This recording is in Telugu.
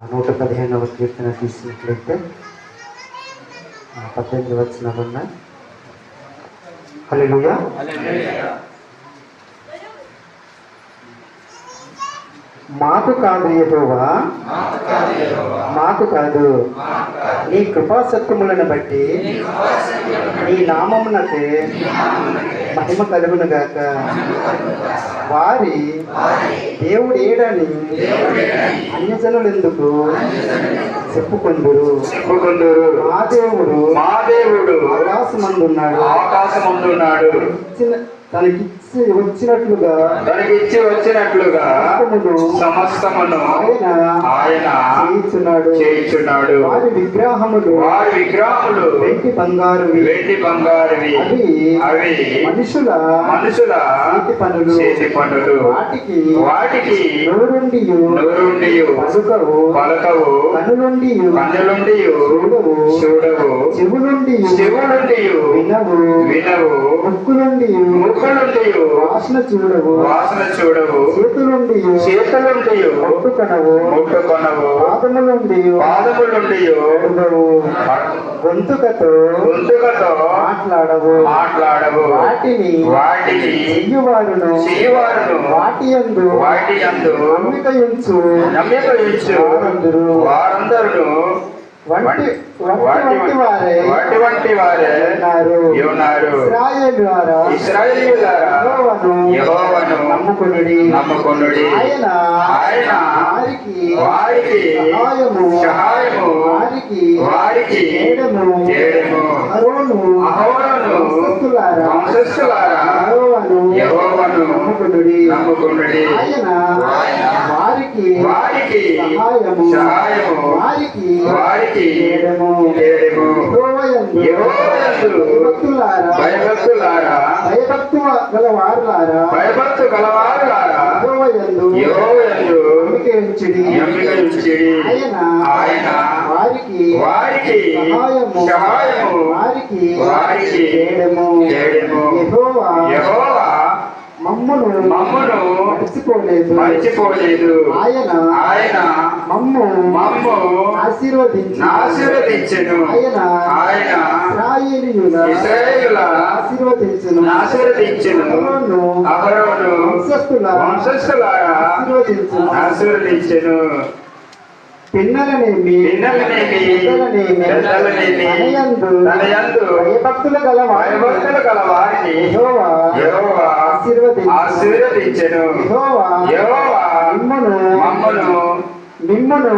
115వ కీర్తన తీసినట్లయితే 18 వచనాలు ఉన్నాయి. హల్లెలూయా. మాకు కాదు యెహోవా, మాకు కాదు, నీ కృపాసత్యములను బట్టి నీ నామమునకు మహిమ కలుగును గాక. వారి దేవుడు ఏడని అన్యజనులు ఎందుకు చెప్పుకొందురు. మా దేవుడు ఆకాశమందున్నాడు, తనకిచ్చి వచ్చినట్లుగా సమస్తమును ఆయన చేయుచున్నాడు. వారి విగ్రహములు వెండి బంగారువి, అవి మనుషుల చేతి పనులు. వాటికి నోరుండియు పలకవు, కన్నులుండియు చూడవు, చెవులుండియు వినవు, ముక్కులుండియు వాసన చూడవు, చేతులుండియు ముట్టుకొనవు, పాదములుండియు గొంతుకతో మాట్లాడవు. వాటిని చెయ్యువారును వాటి యందు నమ్మికయుంచు వారందరూ వంటి వారే ఉన్నారు. ఇశ్రాయేలీయులారా యెహోవాను నమ్ముకొనుడి. ఆయన వారికి సహాయము, వారికి చేయడము. అహరోను వంశస్థులారా యెహోవాను నమ్ముకొనుడి. ఆయన వారికి సహాయము, వారికి భయభక్తు గలవారులారా యెహోవాయందు నమ్మిక ఉంచుడి. ఆయన వారికి సహాయము, వారికి చేయడము. యెహోవా మమ్మును మరిచిపోలేదు. ఆయన మమ్ము ఆశీర్వదించెను. ఆయన ఇశ్రాయేలీయుల ఆశీర్వదించెను. అహరోను వంశస్థులారా ఆశీర్వదించెను. పిన్నలనేమి తనయందు భయభక్తులు గల వారిని యెహోవా ఆశీర్వదించెను. యెహోవా మిమ్మును